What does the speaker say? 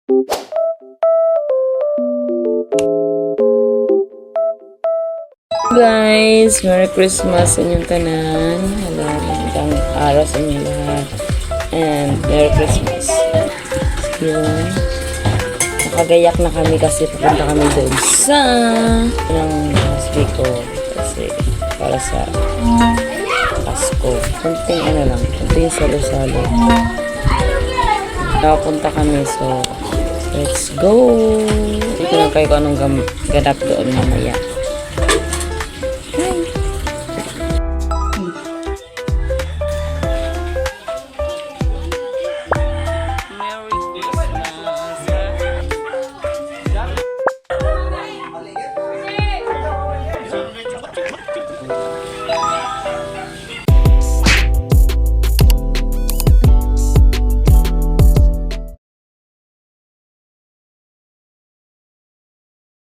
Guys, Merry Christmas sa inyong tanan. Hello, magandang araw sa inyo lahat. And Merry Christmas. Yun. Nakagayak na kami kasi pupunta kami doon sa husband ko. Kasi para sa Pasko. Kunting ano lang, kunting salo-salo. Nakapunta kami, so let's go. Dito lang kayo kung anong ganap doon mamaya.